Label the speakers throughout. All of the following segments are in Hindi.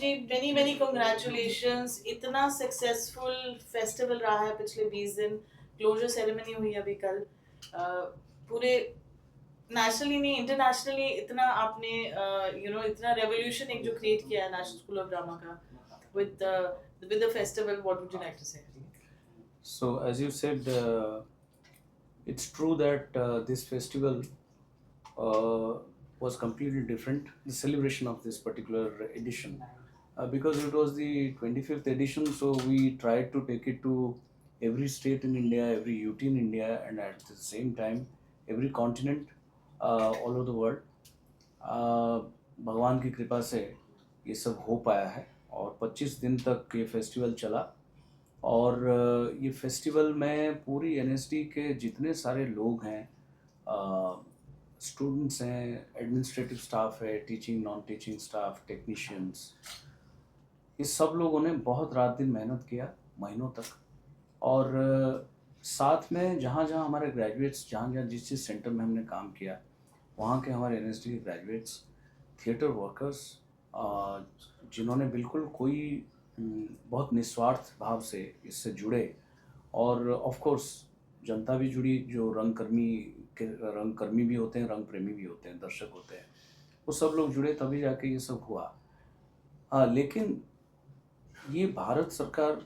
Speaker 1: जी, मेनी मेनी कांग्रेचुलेशंस। इतना सक्सेसफुल फेस्टिवल रहा है पिछले 20 दिन। क्लोजर सेरेमनी हुई अभी कल। पूरे नेशनली नहीं, इंटरनेशनली इतना आपने इतना रेवोल्यूशन एक जो क्रिएट किया है नेशनल स्कूल ऑफ ड्रामा का with the festival. What would you like to say?
Speaker 2: So, as you said, it's true that this festival uh, was completely different. The celebration of this particular edition, because it was the 25th edition, so we tried to take it to every state in India, every UT in India, and at the same time, every continent all over the world. भगवान की कृपा से ये सब हो पाया है और 25 दिन तक ये फेस्टिवल चला। और ये फेस्टिवल में पूरी एनएसडी के जितने सारे लोग हैं, स्टूडेंट्स हैं, एडमिनिस्ट्रेटिव स्टाफ है, teaching non teaching staff, technicians, ये सब लोगों ने बहुत रात दिन मेहनत किया, महीनों तक। और साथ में जहाँ जहाँ हमारे ग्रेजुएट्स, जहाँ जहाँ जिस जिस सेंटर में हमने काम किया, वहाँ के हमारे एनएसडी के ग्रेजुएट्स, थिएटर वर्कर्स, जिन्होंने बिल्कुल कोई बहुत निस्वार्थ भाव से इससे जुड़े। और ऑफ कोर्स जनता भी जुड़ी, जो रंगकर्मी भी होते हैं, रंग प्रेमी भी होते हैं, दर्शक होते हैं, वो सब लोग जुड़े तभी जाके ये सब हुआ। हाँ, लेकिन ये भारत सरकार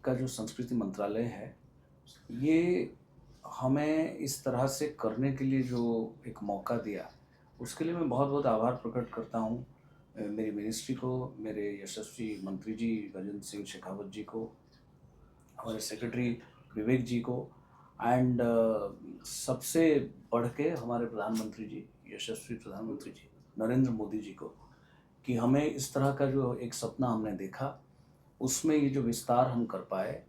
Speaker 2: का जो संस्कृति मंत्रालय है, ये हमें इस तरह से करने के लिए जो एक मौका दिया, उसके लिए मैं बहुत बहुत आभार प्रकट करता हूँ। मेरी मिनिस्ट्री को, मेरे यशस्वी मंत्री जी गजेंद्र सिंह शेखावत जी को, हमारे सेक्रेटरी विवेक जी को, एंड सबसे बढ़ के हमारे प्रधानमंत्री जी, यशस्वी प्रधानमंत्री जी नरेंद्र मोदी जी को, कि हमें इस तरह का जो एक सपना हमने देखा, उसमें ये जो विस्तार हम कर पाए,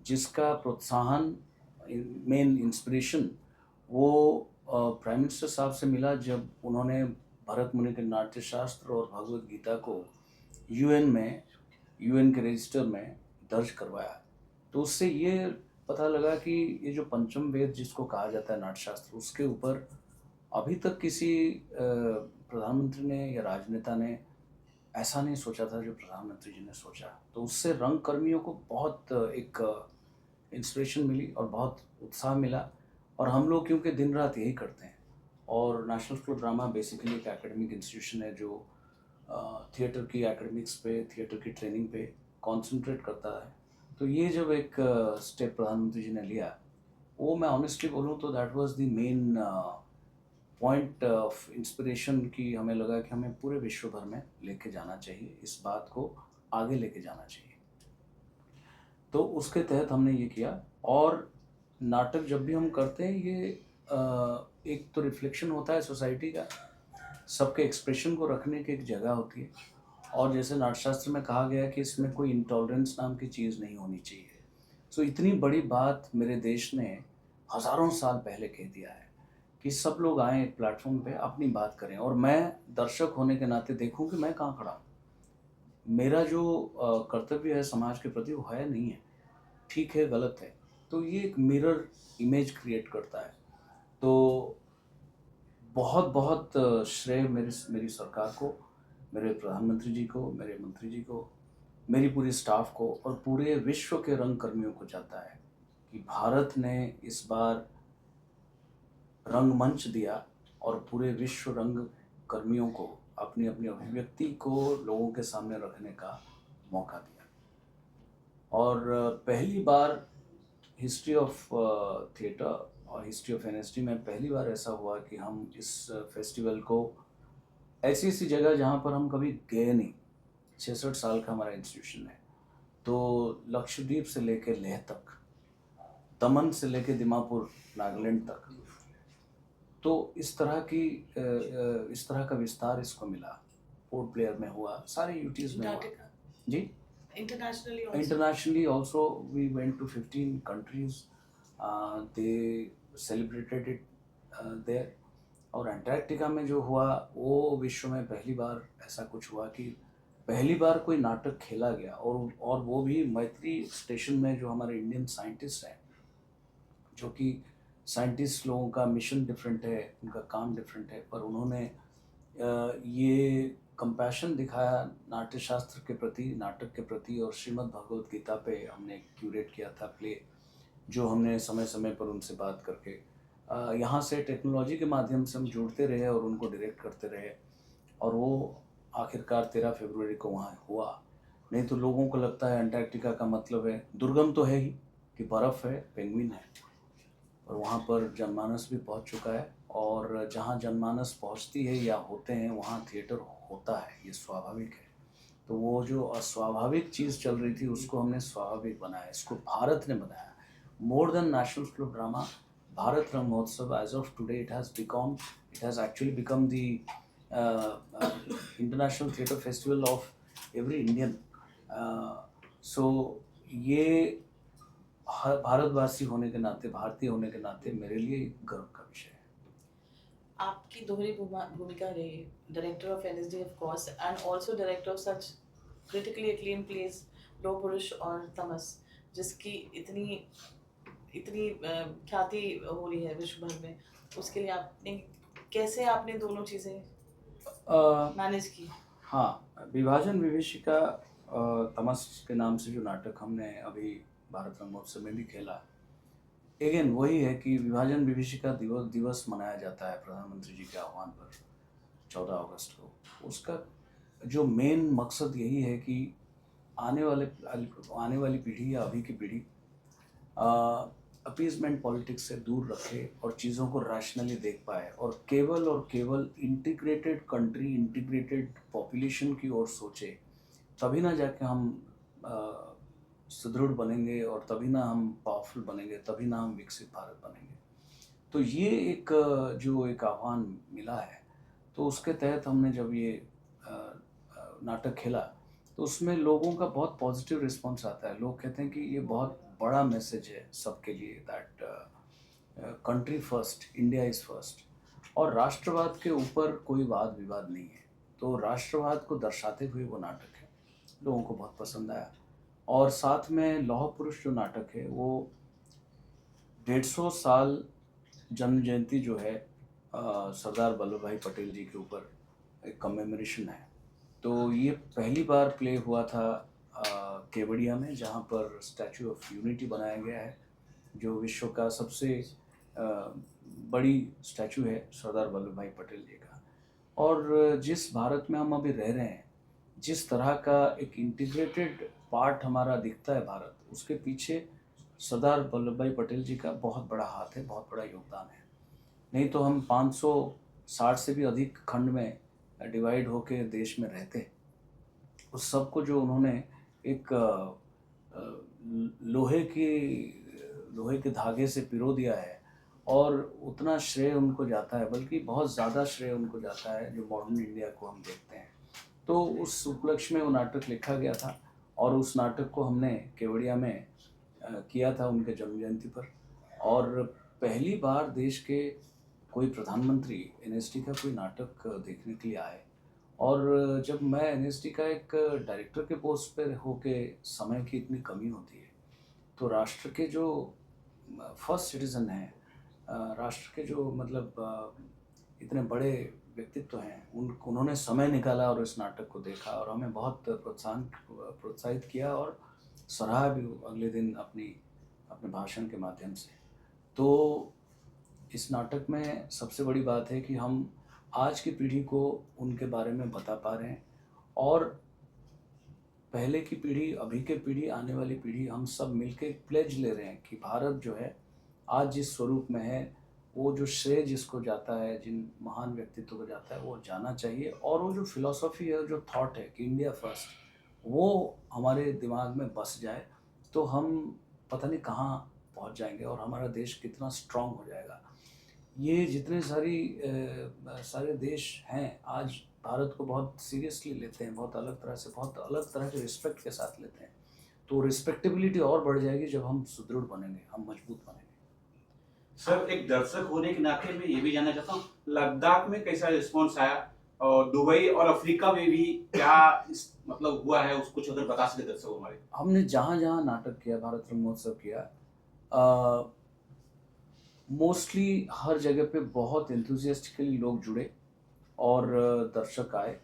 Speaker 2: जिसका प्रोत्साहन, मेन इंस्पिरेशन वो प्राइम मिनिस्टर साहब से मिला जब उन्होंने भरत मुनि के नाट्य शास्त्र और भगवत गीता को यूएन के रजिस्टर में दर्ज करवाया। तो उससे ये पता लगा कि ये जो पंचम वेद जिसको कहा जाता है नाट्यशास्त्र, उसके ऊपर अभी तक किसी प्रधानमंत्री ने या राजनेता ने ऐसा नहीं सोचा था जो प्रधानमंत्री जी ने सोचा। तो उससे रंग कर्मियों को बहुत एक इंस्पिरेशन मिली और बहुत उत्साह मिला। और हम लोग क्योंकि दिन रात यही करते हैं, और national School of drama basically एक एकेडमिक इंस्टीट्यूशन है जो थिएटर की एकेडमिक्स पे, थिएटर की ट्रेनिंग पे कंसंट्रेट करता है। तो ये जब एक स्टेप प्रधानमंत्री जी ने लिया, वो मैं ऑनेस्टली बोलूँ तो that was the main point of inspiration, कि हमें लगा कि हमें पूरे विश्व भर में लेके जाना चाहिए, इस बात को आगे लेके जाना चाहिए। तो उसके तहत हमने ये किया। और नाटक जब भी हम करते हैं, ये एक तो रिफ्लेक्शन होता है सोसाइटी का, सबके एक्सप्रेशन को रखने की एक जगह होती है। और जैसे नाट्यशास्त्र में कहा गया है कि इसमें कोई इंटॉलरेंस नाम की चीज़ नहीं होनी चाहिए। सो इतनी बड़ी बात मेरे देश ने हज़ारों साल पहले कह दिया है कि सब लोग आएँ एक प्लेटफॉर्म पे, अपनी बात करें, और मैं दर्शक होने के नाते देखूं कि मैं कहाँ खड़ा हूँ। मेरा जो कर्तव्य है समाज के प्रति, वो है नहीं है, ठीक है गलत है। तो ये एक मिरर इमेज क्रिएट करता है। तो बहुत बहुत श्रेय मेरी सरकार को, मेरे प्रधानमंत्री जी को, मेरे मंत्री जी को, मेरी पूरी स्टाफ को और पूरे विश्व के रंग कर्मियों को जाता है कि भारत ने इस बार रंगमंच दिया और पूरे विश्व रंग कर्मियों को अपनी अपनी अभिव्यक्ति को लोगों के सामने रखने का मौका दिया। और पहली बार हिस्ट्री ऑफ थिएटर और हिस्ट्री ऑफ एनएसडी में पहली बार ऐसा हुआ कि हम इस फेस्टिवल को ऐसी ऐसी जगह जहाँ पर हम कभी गए नहीं, 66 साल का हमारा इंस्टीट्यूशन है, तो लक्षद्वीप से लेकर लेह तक, दमन से लेकर दिमापुर, नागालैंड तक, तो इस तरह का विस्तार इसको मिला। पोर्ट ब्लेयर में हुआ, सारे यूटीज में हुआ।
Speaker 1: अंटार्कटिका,
Speaker 2: जी,
Speaker 1: internationally
Speaker 2: also we went to 15 countries. They celebrated it there. और अंटार्कटिका में जो हुआ, वो विश्व में पहली बार ऐसा कुछ हुआ कि पहली बार कोई नाटक खेला गया, और वो भी मैत्री स्टेशन में, जो हमारे इंडियन साइंटिस्ट हैं, जो कि साइंटिस्ट लोगों का मिशन डिफरेंट है, उनका काम डिफरेंट है, पर उन्होंने ये कंपैशन दिखाया नाट्य शास्त्र के प्रति, नाटक के प्रति, और श्रीमद् भगवत गीता पे हमने क्यूरेट किया था प्ले, जो हमने समय समय पर उनसे बात करके यहाँ से टेक्नोलॉजी के माध्यम से हम जुड़ते रहे और उनको डायरेक्ट करते रहे, और वो आखिरकार 13 फरवरी को वहाँ हुआ। नहीं तो लोगों को लगता है अंटार्कटिका का मतलब है दुर्गम, तो है ही कि बर्फ़ है, पेंगुइन है, और वहाँ पर जनमानस भी पहुँच चुका है, और जहाँ जनमानस पहुँचती है या होते हैं वहाँ थिएटर होता है, ये स्वाभाविक है। तो वो जो अस्वाभाविक चीज़ चल रही थी उसको हमने स्वाभाविक बनाया, इसको भारत ने बनाया। More than national film drama, Bharat Rang Mahotsav as of today it has actually become the international theatre festival of every Indian. So ये भारतवासी होने के नाते, भारतीय होने के नाते मेरे लिए एक गर्व का विषय है।
Speaker 1: आपकी दोहरी भूमिका रही, director of NSD of course and also director of such critically acclaimed place लौह पुरुष और तमस, जिसकी इतनी ख्याति हो रही है विश्व भर में। उसके लिए कैसे आपने दोनों चीज़ें मैनेज की?
Speaker 2: हाँ, विभाजन विभीषिका तमस के नाम से जो नाटक हमने अभी भारत रंग महोत्सव में भी खेला, अगेन वही है कि विभाजन विभीषिका दिवस मनाया जाता है प्रधानमंत्री जी के आह्वान पर 14 अगस्त को। उसका जो मेन मकसद यही है कि आने वाली पीढ़ी या अभी की पीढ़ी अपीजमेंट पॉलिटिक्स से दूर रखे और चीज़ों को रैशनली देख पाए, और केवल इंटीग्रेटेड कंट्री, इंटीग्रेटेड पॉपुलेशन की ओर सोचे, तभी ना जाके हम सुदृढ़ बनेंगे, और तभी ना हम पावरफुल बनेंगे, तभी ना हम विकसित भारत बनेंगे। तो ये जो एक आह्वान मिला है, तो उसके तहत हमने जब ये नाटक खेला तो उसमें लोगों का बहुत पॉजिटिव रिस्पॉन्स आता है। लोग कहते हैं कि ये बहुत बड़ा मैसेज है सबके लिए, that country first, India is first, और राष्ट्रवाद के ऊपर कोई वाद विवाद नहीं है। तो राष्ट्रवाद को दर्शाते हुए वो नाटक है, लोगों को बहुत पसंद आया। और साथ में लौह पुरुष जो नाटक है वो 150 साल जन्म जयंती जो है सरदार वल्लभ भाई पटेल जी के ऊपर एक कमेमोरेशन है। तो ये पहली बार प्ले हुआ था केवड़िया में, जहाँ पर स्टैचू ऑफ यूनिटी बनाया गया है, जो विश्व का सबसे बड़ी स्टैचू है सरदार वल्लभ भाई पटेल जी का। और जिस भारत में हम अभी रह रहे हैं, जिस तरह का एक इंटीग्रेटेड पार्ट हमारा दिखता है भारत, उसके पीछे सरदार वल्लभ भाई पटेल जी का बहुत बड़ा हाथ है, बहुत बड़ा योगदान है। नहीं तो हम 560 से भी अधिक खंड में डिवाइड होके देश में रहते, उस सब को जो उन्होंने एक लोहे के धागे से पिरो दिया है, और उतना श्रेय उनको जाता है, बल्कि बहुत ज़्यादा श्रेय उनको जाता है जो मॉडर्न इंडिया को हम देखते हैं। तो उस उपलक्ष्य में वो नाटक लिखा गया था, और उस नाटक को हमने केवड़िया में किया था उनके जन्म जयंती पर। और पहली बार देश के कोई प्रधानमंत्री एनएसडी का कोई नाटक देखने के लिए आए, और जब मैं एनएसडी का एक डायरेक्टर के पोस्ट पर होके समय की इतनी कमी होती है, तो राष्ट्र के जो फर्स्ट सिटीज़न हैं, राष्ट्र के जो मतलब इतने बड़े व्यक्तित्व हैं, उन्होंने समय निकाला और इस नाटक को देखा, और हमें बहुत प्रोत्साहित किया और सराहा भी अगले दिन अपने भाषण के माध्यम से। तो इस नाटक में सबसे बड़ी बात है कि हम आज की पीढ़ी को उनके बारे में बता पा रहे हैं, और पहले की पीढ़ी, अभी की पीढ़ी, आने वाली पीढ़ी, हम सब मिलके एक प्लेज ले रहे हैं कि भारत जो है आज जिस स्वरूप में है, वो जो श्रेय जिसको जाता है, जिन महान व्यक्तित्व को जाता है, वो जाना चाहिए। और वो जो फिलॉसफी है, जो थॉट है कि इंडिया फर्स्ट, वो हमारे दिमाग में बस जाए, तो हम पता नहीं कहाँ पहुँच जाएंगे, और हमारा देश कितना स्ट्रांग हो जाएगा। ये जितने सारे देश हैं आज भारत को बहुत सीरियसली लेते हैं, बहुत अलग तरह के रिस्पेक्ट के साथ लेते हैं। तो रिस्पेक्टेबिलिटी और बढ़ जाएगी जब हम सुदृढ़ बनेंगे, हम मजबूत बनेंगे।
Speaker 3: सर, एक दर्शक होने के नाते मैं ये भी जानना चाहता हूँ, लद्दाख में कैसा रिस्पॉन्स आया, और दुबई और अफ्रीका में भी क्या मतलब हुआ है, उसको कुछ अगर बता सके दर्शकों हमारे।
Speaker 2: हमने जहाँ जहाँ नाटक किया, भारत रंग महोत्सव किया, मोस्टली हर जगह पे बहुत एंथुजियास्टिकली लोग जुड़े और दर्शक आए,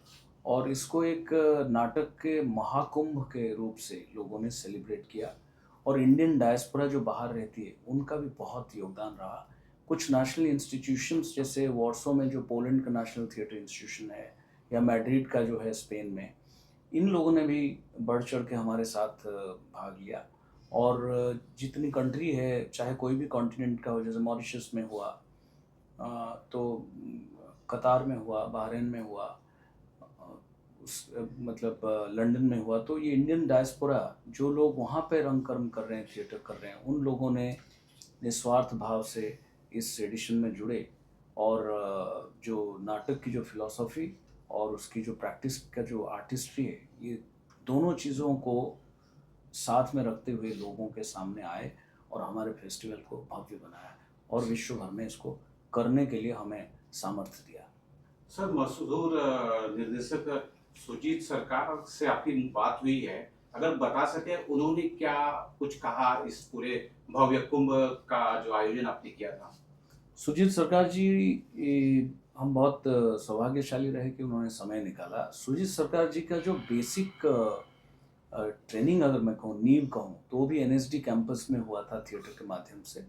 Speaker 2: और इसको एक नाटक के महाकुंभ के रूप से लोगों ने सेलिब्रेट किया। और इंडियन डायस्पोरा जो बाहर रहती है उनका भी बहुत योगदान रहा। कुछ नेशनल इंस्टीट्यूशंस जैसे वॉर्सो में जो पोलैंड का नेशनल थिएटर इंस्टीट्यूशन है, या मैड्रिड का जो है स्पेन में, इन लोगों ने भी बढ़ चढ़ के हमारे साथ भाग लिया। और जितनी कंट्री है, चाहे कोई भी कॉन्टिनेंट का हो, जैसे मॉरिशस में हुआ, तो कतार में हुआ, बहरीन में हुआ, मतलब लंदन में हुआ, तो ये इंडियन डायस्पोरा जो लोग वहाँ पे रंग कर्म कर रहे हैं, थिएटर कर रहे हैं, उन लोगों ने निस्वार्थ भाव से इस एडिशन में जुड़े। और जो नाटक की जो फिलॉसफी और उसकी जो प्रैक्टिस का जो आर्टिस्ट्री है, ये दोनों चीज़ों को साथ में रखते हुए लोगों के सामने आए और हमारे फेस्टिवल को भव्य बनाया और विश्व भर में इसको करने के लिए हमें सामर्थ्य दिया।
Speaker 3: सर, मशहूर निर्देशक सुजीत सरकार से आपकी बात हुई है, अगर बता सके उन्होंने क्या कुछ कहा इस पूरे भव्य कुंभ का जो आयोजन आपने किया था?
Speaker 2: सुजीत सरकार जी, हम बहुत सौभाग्यशाली रहे कि उन्होंने समय निकाला। सुजीत सरकार जी का जो बेसिक ट्रेनिंग, अगर मैं कहूँ, नींव कहूँ, तो वो भी एनएसडी कैंपस में हुआ था थिएटर के माध्यम से।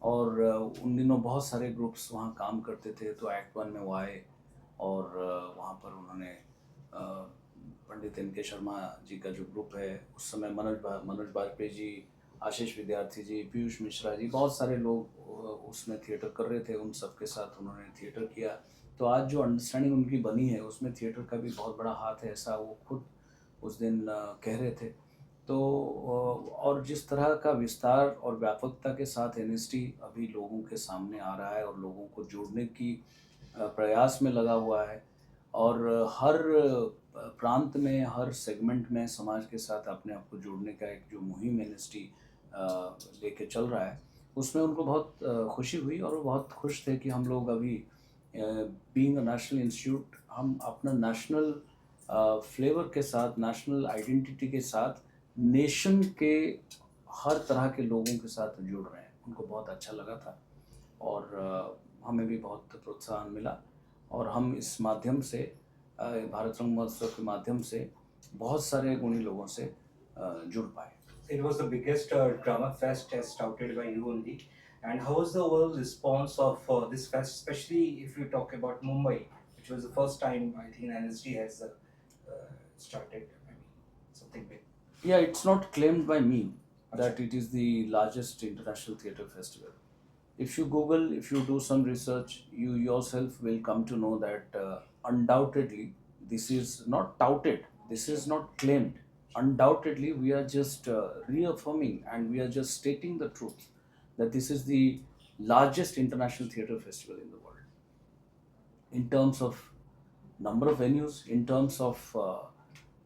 Speaker 2: और उन दिनों बहुत सारे ग्रुप्स वहाँ काम करते थे, तो एक्ट 1 में वो आए और वहाँ पर उन्होंने पंडित एन के शर्मा जी का जो ग्रुप है, उस समय मनोज बाजपेयी जी, आशीष विद्यार्थी जी, पीयूष मिश्रा जी, बहुत सारे लोग उसमें थिएटर कर रहे थे, उन सब के साथ उन्होंने थिएटर किया। तो आज जो अंडरस्टैंडिंग उनकी बनी है, उसमें थिएटर का भी बहुत बड़ा हाथ है, ऐसा वो खुद उस दिन कह रहे थे। तो और जिस तरह का विस्तार और व्यापकता के साथ एनएसडी अभी लोगों के सामने आ रहा है और लोगों को जोड़ने की प्रयास में लगा हुआ है, और हर प्रांत में, हर सेगमेंट में समाज के साथ अपने आप को जोड़ने का एक जो मुहिम एनएसडी लेके चल रहा है, उसमें उनको बहुत खुशी हुई। और वो बहुत खुश थे कि हम लोग अभी बीइंग अ नेशनल इंस्टीट्यूट, हम अपना नेशनल फ्लेवर के साथ, नेशनल आइडेंटिटी के साथ, नेशन के हर तरह के लोगों के साथ जुड़ रहे हैं। उनको बहुत अच्छा लगा था और हमें भी बहुत प्रोत्साहन मिला। और हम इस माध्यम से, भारत रंग महोत्सव के माध्यम से बहुत सारे गुणी लोगों से जुड़ पाए।
Speaker 4: It was the biggest drama fest as touted by you only. And how was the overall response of this fest, especially if you talk about Mumbai, which was the first time I think NSD has started. I mean, something big.
Speaker 2: Yeah, it's not claimed by me that it is the largest international theatre festival. If you Google, if you do some research, you yourself will come to know that undoubtedly this is not touted, this is not claimed. Undoubtedly, we are just reaffirming and we are just stating the truth that this is the largest international theatre festival in the world. In terms of number of venues, in terms of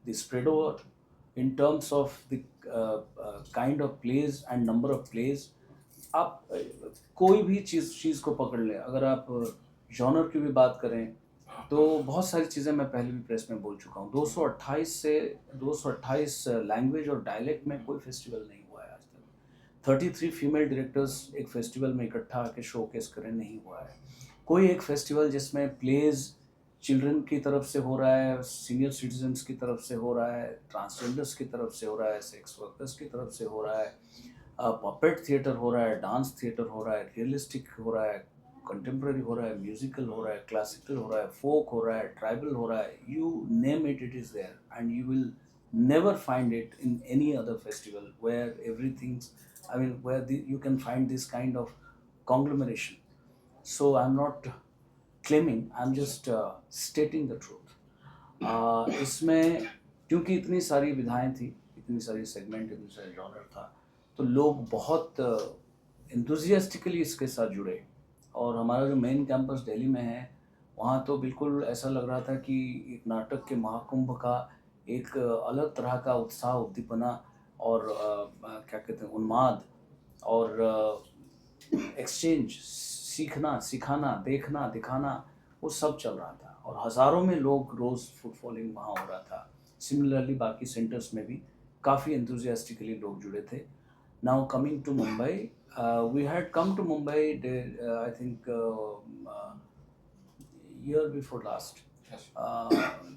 Speaker 2: the spread over, in terms of the kind of plays and number of plays, आप कोई भी चीज़ को पकड़ लें। अगर आप जॉनर की भी बात करें तो बहुत सारी चीज़ें मैं पहले भी प्रेस में बोल चुका हूँ। 228 लैंग्वेज और डायलेक्ट में कोई फेस्टिवल नहीं हुआ है आज तक। 33 फीमेल डायरेक्टर्स एक फेस्टिवल में इकट्ठा आके शोकेस करें, नहीं हुआ है। कोई एक फेस्टिवल जिसमें प्लेज चिल्ड्रन की तरफ से हो रहा है, सीनियर सिटीजन्स की तरफ से हो रहा है, ट्रांसजेंडर्स की तरफ से हो रहा है, सेक्स वर्कर्स की तरफ से हो रहा है, पपेट थिएटर हो रहा है, डांस थिएटर हो रहा है, रियलिस्टिक हो रहा है, कंटेम्प्रेरी हो रहा है, म्यूजिकल हो रहा है, क्लासिकल हो रहा है, फोक हो रहा है, ट्राइबल हो रहा है, you name it, it is there and you will never find it in any other festival where everything's, I mean, where you can find this kind of conglomeration. So I'm not claiming, I'm just stating the truth. इसमें क्योंकि इतनी सारी विधाएं थी, इतनी सारी सेगमेंट, इतनी सारे जॉनर था, तो लोग बहुत enthusiastically इसके साथ जुड़े। और हमारा जो मेन कैंपस दिल्ली में है, वहाँ तो बिल्कुल ऐसा लग रहा था कि एक नाटक के महाकुंभ का एक अलग तरह का उत्साह, उद्दीपना और क्या कहते हैं, उन्माद और एक्सचेंज, सीखना, सिखाना, देखना, दिखाना, वो सब चल रहा था। और हज़ारों में लोग रोज़ फुटफॉलिंग वहाँ हो रहा था। सिमिलरली बाकी सेंटर्स में भी काफ़ी एंथुजियास्टिकली लोग जुड़े थे। Now coming to Mumbai, we had come to Mumbai, I think year before last.
Speaker 4: Yes.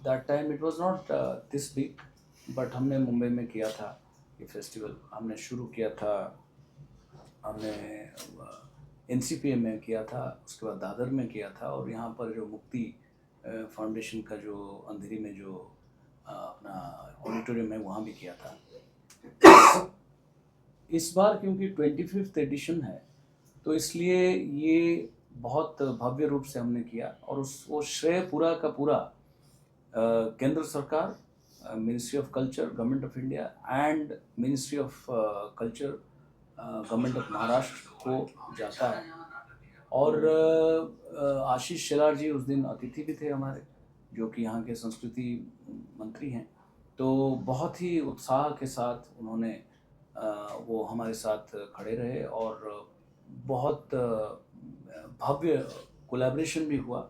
Speaker 2: That time it was not this big, but हमने मुंबई में किया था ये फेस्टिवल। हमने शुरू किया था, हमने एनसीपीए में किया था, उसके बाद दादर में किया था, और यहाँ पर जो मुक्ति फाउंडेशन का जो अंधेरी में जो अपना ऑडिटोरियम है वहाँ भी किया था। इस बार क्योंकि 25th एडिशन है तो इसलिए ये बहुत भव्य रूप से हमने किया, और वो श्रेय पूरा का पूरा केंद्र सरकार, ministry of culture government of India and ministry of culture government of Maharashtra को जाता है। और आशीष शेलार जी उस दिन अतिथि भी थे हमारे, जो कि यहाँ के संस्कृति मंत्री हैं। तो बहुत ही उत्साह के साथ उन्होंने वो हमारे साथ खड़े रहे, और बहुत भव्य कोलैबोरेशन भी हुआ,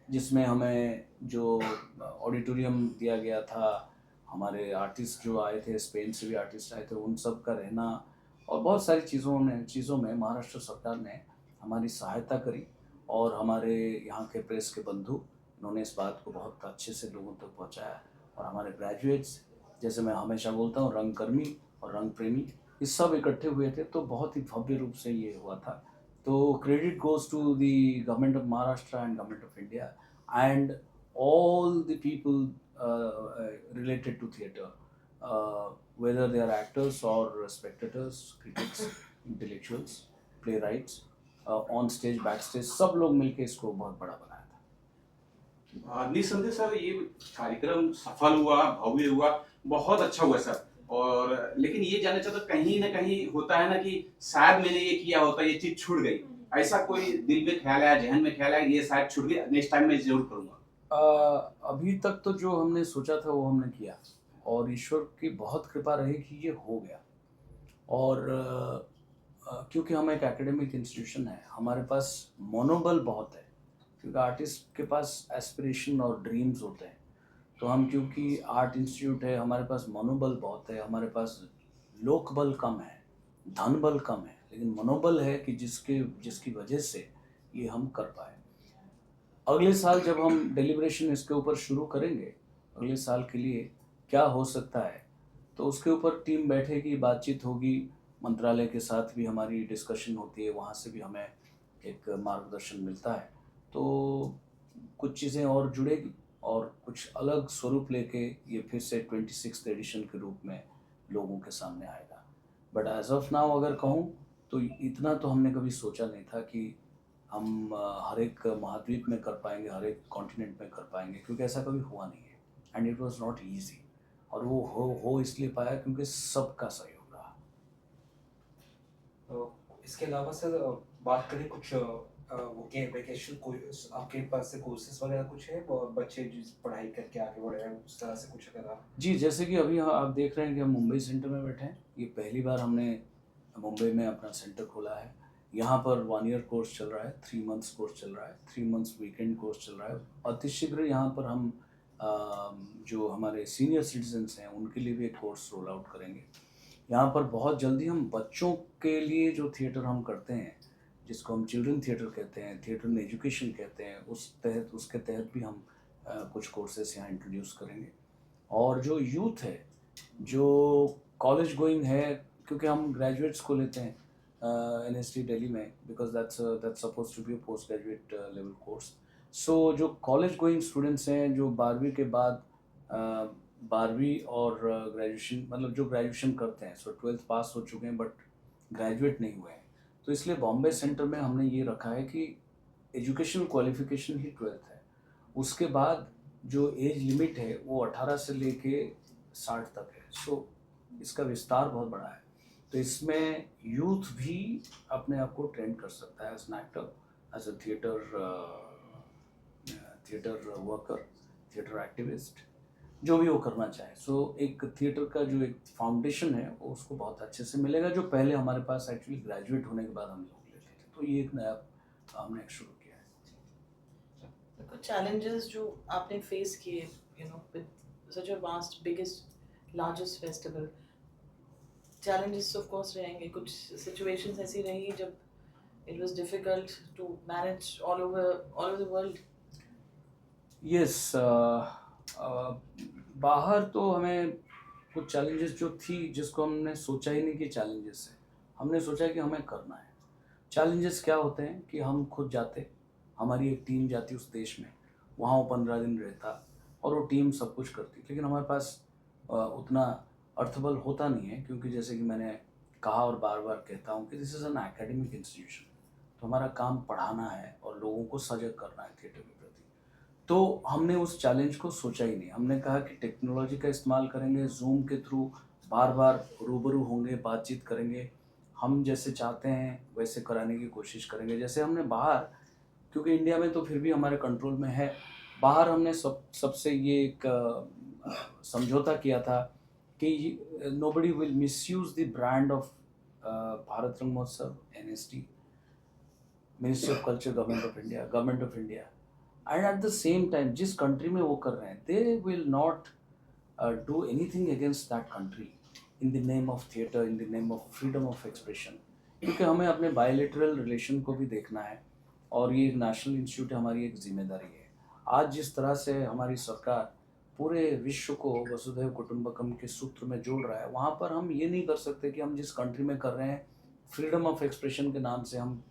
Speaker 2: जिसमें हमें जो ऑडिटोरियम दिया गया था, हमारे आर्टिस्ट जो आए थे, स्पेन से भी आर्टिस्ट आए थे, उन सब का रहना और बहुत सारी चीज़ों में महाराष्ट्र सरकार ने हमारी सहायता करी, और हमारे यहाँ के प्रेस के बंधु उन्होंने इस बात को बहुत अच्छे से लोगों तक पहुँचाया। और हमारे ग्रेजुएट्स, जैसे मैं हमेशा बोलता हूँ, रंगकर्मी और रंग प्रेमी, ये सब इकट्ठे हुए थे, तो बहुत ही भव्य रूप से ये हुआ था। तो credit goes to the government of Maharashtra and government of India and all the people related to theatre, whether they are actors or spectators, critics, intellectuals, playwrights, on stage, backstage, सब लोग मिलके इसको बहुत बड़ा बनाया था।
Speaker 3: निस्संदेह सर, ये कार्यक्रम सफल हुआ, भव्य हुआ, बहुत अच्छा हुआ सर। और लेकिन ये जानना चाहता, कहीं ना कहीं होता है ना कि शायद मैंने ये किया होता, ये चीज छूट गई, ऐसा कोई दिल में ख्याल आया, जहन में ख्याल आया, ये शायद छूट गई, नेक्स्ट टाइम मैं जरूर करूंगा?
Speaker 2: अभी तक तो जो हमने सोचा था वो हमने किया, और ईश्वर की बहुत कृपा रही कि ये हो गया। और क्योंकि हम एक एकेडमिक इंस्टीट्यूशन है, हमारे पास मनोबल बहुत है, क्योंकि आर्टिस्ट के पास एस्पिरेशन और ड्रीम्स होते हैं। तो हम, क्योंकि आर्ट इंस्टीट्यूट है, हमारे पास मनोबल बहुत है, हमारे पास लोक बल कम है, धन बल कम है, लेकिन मनोबल है कि जिसकी वजह से ये हम कर पाए। अगले साल जब हम डेलिब्रेशन इसके ऊपर शुरू करेंगे, अगले साल के लिए क्या हो सकता है, तो उसके ऊपर टीम बैठेगी, बातचीत होगी, मंत्रालय के साथ भी हमारी डिस्कशन होती है, वहाँ से भी हमें एक मार्गदर्शन मिलता है। तो कुछ चीज़ें और जुड़ेगी और कुछ अलग स्वरूप लेके ये फिर से 26th एडिशन के रूप में लोगों के सामने आएगा। बट एज ऑफ नाउ अगर कहूँ तो इतना तो हमने कभी सोचा नहीं था कि हम हर एक महाद्वीप में कर पाएंगे, हर एक कॉन्टिनेंट में कर पाएंगे, क्योंकि ऐसा कभी हुआ नहीं है, and it was not easy. और वो हो इसलिए पाया क्योंकि सबका सहयोग रहा।
Speaker 4: तो इसके अलावा सर बात करें कुछ वो के वेकेशन कोर्स, आपके पास से कोर्सेज वगैरह कुछ है, और बच्चे जिस पढ़ाई करके आगे बढ़ रहे हैं उस तरह से कुछ अगर आप?
Speaker 2: जी, जैसे कि अभी आप देख रहे हैं कि हम मुंबई सेंटर में बैठे हैं। ये पहली बार हमने मुंबई में अपना सेंटर खोला है। यहाँ पर 1 ईयर कोर्स चल रहा है, 3 मंथ्स कोर्स चल रहा है, 3 मंथ्स वीकेंड कोर्स चल रहा है। अतिशीघ्र यहाँ पर हम जो हमारे सीनियर सिटीजन्स हैं उनके लिए भी एक कोर्स रोल आउट करेंगे। यहाँ पर बहुत जल्दी हम बच्चों के लिए जो थिएटर हम करते हैं, जिसको हम चिल्ड्रन थिएटर कहते हैं, थिएटर इन एजुकेशन कहते हैं, उसके तहत भी हम कुछ कोर्सेस यहाँ इंट्रोड्यूस करेंगे। और जो यूथ है, जो कॉलेज गोइंग है, क्योंकि हम ग्रेजुएट्स को लेते हैं NST दिल्ली में, because that's suppose to be a post graduate level course. So जो कॉलेज गोइंग स्टूडेंट्स हैं, जो 12वीं के बाद 12वीं और ग्रेजुएशन, मतलब जो ग्रेजुएशन करते हैं, सो 12th पास हो चुके हैं बट ग्रेजुएट नहीं हुए हैं, तो इसलिए बॉम्बे सेंटर में हमने ये रखा है कि एजुकेशनल क्वालिफिकेशन ही 12th है। उसके बाद जो एज लिमिट है वो 18 से लेके 60 तक है। सो इसका विस्तार बहुत बड़ा है। तो इसमें यूथ भी अपने आप को ट्रेन कर सकता है as an actor, as a theatre worker, theatre activist, जो भी वो करना चाहे। सो एक थिएटर का जो एक फाउंडेशन है वो उसको बहुत अच्छे से मिलेगा, जो पहले हमारे पास एक्चुअली ग्रेजुएट होने के बाद हम लोग लेते थे। तो ये एक नया हमने शुरू किया है।
Speaker 1: कुछ चैलेंजेस जो आपने फेस किए, with such a vast, biggest, largest festival, challenges of course रहेंगे, कुछ situations ऐसी रही जब it was difficult to manage all over the world?
Speaker 2: Yes, बाहर तो हमें कुछ चैलेंजेस जो थी जिसको हमने सोचा ही नहीं कि चैलेंजेस है, हमने सोचा कि हमें करना है। चैलेंजेस क्या होते हैं कि हम खुद जाते, हमारी एक टीम जाती उस देश में, वहाँ वो 15 दिन रहता और वो टीम सब कुछ करती, लेकिन हमारे पास उतना अर्थबल होता नहीं है, क्योंकि जैसे कि मैंने कहा और बार बार कहता हूँ कि this is an academic institution, तो हमारा काम पढ़ाना है और लोगों को सजग करना है थिएटर के प्रति। तो हमने उस चैलेंज को सोचा ही नहीं, हमने कहा कि टेक्नोलॉजी का इस्तेमाल करेंगे, जूम के थ्रू बार बार रूबरू होंगे, बातचीत करेंगे, हम जैसे चाहते हैं वैसे कराने की कोशिश करेंगे। जैसे हमने बाहर, क्योंकि इंडिया में तो फिर भी हमारे कंट्रोल में है, बाहर हमने सबसे ये एक समझौता किया था कि nobody will misuse the brand of Bharat Rang महोत्सव, NST, ministry of culture, government of India, and at the same time जिस कंट्री में वो कर रहे हैं they will not do anything against that country in the name of theatre, in the name of freedom of expression, क्योंकि हमें अपने बायलैटरल रिलेशन को भी देखना है और ये एक नेशनल इंस्टीट्यूट है, हमारी एक जिम्मेदारी है। आज जिस तरह से हमारी सरकार पूरे विश्व को वसुधैव कुटुंबकम के सूत्र में जोड़ रहा है, वहाँ पर हम ये नहीं कर सकते कि हम जिस कंट्री में कर रहे हैं फ्रीडम ऑफ एक्सप्रेशन के नाम से हम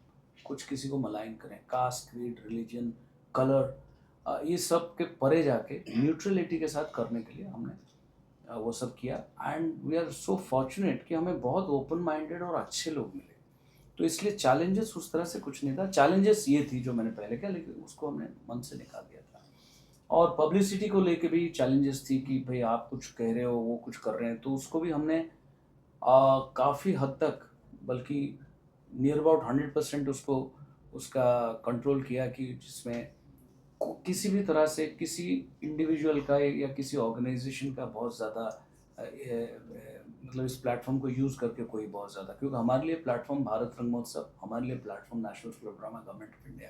Speaker 2: कुछ किसी को मलाइन करें, कास्ट, क्रीड, रिलीजन, कलर, ये सब के परे जाके न्यूट्रलिटी के साथ करने के लिए हमने वो सब किया। And we are so fortunate कि हमें बहुत ओपन माइंडेड और अच्छे लोग मिले, तो इसलिए चैलेंजेस उस तरह से कुछ नहीं था। चैलेंजेस ये थी जो मैंने पहले किया, लेकिन उसको हमने मन से निकाल दिया था। और पब्लिसिटी को लेके भी चैलेंजेस थी कि भाई आप कुछ कह रहे हो, वो कुछ कर रहे हैं, तो उसको भी हमने काफ़ी हद तक, बल्कि नियर अबाउट 100% उसको उसका कंट्रोल किया कि जिसमें किसी भी तरह से किसी इंडिविजुअल का या किसी ऑर्गेनाइजेशन का बहुत ज़्यादा मतलब इस प्लेटफॉर्म को यूज़ करके कोई बहुत ज़्यादा, क्योंकि हमारे लिए प्लेटफॉर्म भारत रंग महोत्सव, हमारे लिए platform national School of drama, government of India,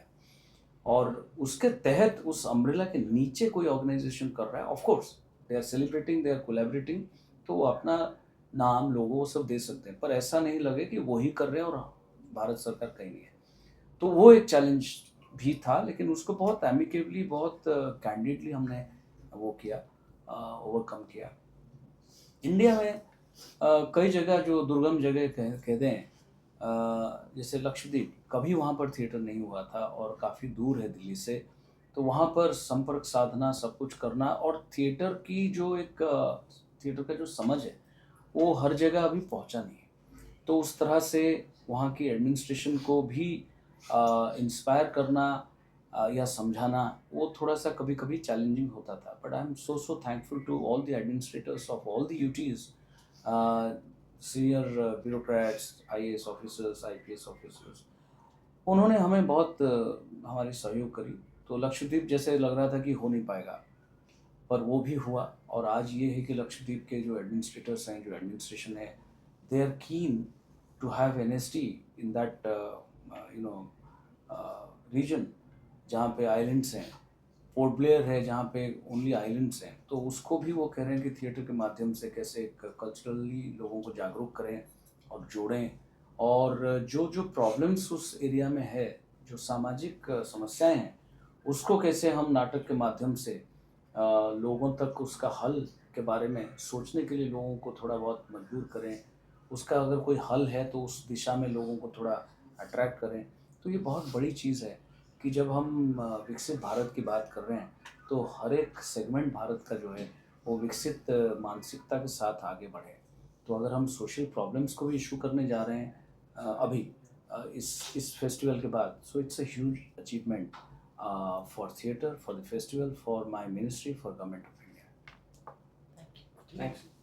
Speaker 2: और उसके तहत उस अम्ब्रेला के नीचे कोई ऑर्गेनाइजेशन कर रहा है, of course they are celebrating, they are collaborating, तो वो अपना नाम, लोगो, वो सब दे सकते हैं, पर ऐसा नहीं लगे कि वही कर रहे हैं और भारत सरकार कहीं नहीं है। तो वो एक चैलेंज भी था, लेकिन उसको बहुत एमिकेबली, बहुत कैंडिडली हमने वो किया, ओवरकम किया। इंडिया में कई जगह जो दुर्गम जगह कहते हैं, जैसे लक्षद्वीप, कभी वहाँ पर थिएटर नहीं हुआ था और काफ़ी दूर है दिल्ली से, तो वहाँ पर संपर्क साधना, सब कुछ करना, और थिएटर की जो एक थिएटर का जो समझ है वो हर जगह अभी पहुँचा नहीं है, तो उस तरह से वहाँ की एडमिनिस्ट्रेशन को भी इंस्पायर करना या समझाना, वो थोड़ा सा कभी कभी चैलेंजिंग होता था। But I am so thankful to all the administrators of all the UTs, senior bureaucrats, IAS officers, IPS officers, उन्होंने हमें बहुत हमारी सहयोग करी। तो लक्षद्वीप जैसे लग रहा था कि हो नहीं पाएगा, पर वो भी हुआ, और आज ये है कि लक्षद्वीप के जो एडमिनिस्ट्रेटर्स हैं, जो एडमिनिस्ट्रेशन है, they are keen to have NST in that region जहाँ पे आइलैंड्स हैं, पोर्ट ब्लेयर है जहाँ पे ओनली आइलैंड्स हैं, तो उसको भी वो कह रहे हैं कि थिएटर के माध्यम से कैसे कल्चरली लोगों को जागरूक करें और जोड़ें, और जो जो प्रॉब्लम्स उस एरिया में है, जो सामाजिक समस्याएं हैं, उसको कैसे हम नाटक के माध्यम से लोगों तक उसका हल के बारे में सोचने के लिए लोगों को थोड़ा बहुत मजबूर करें, उसका अगर कोई हल है तो उस दिशा में लोगों को थोड़ा अट्रैक्ट करें। तो ये बहुत बड़ी चीज़ है कि जब हम विकसित भारत की बात कर रहे हैं, तो हर एक सेगमेंट भारत का जो है वो विकसित मानसिकता के साथ आगे बढ़े। तो अगर हम सोशल प्रॉब्लम्स को भी इशू करने जा रहे हैं अभी इस फेस्टिवल के बाद, so it's a huge achievement for theatre, for the festival, for my ministry, for government of India.
Speaker 1: Thank you.
Speaker 4: Thanks.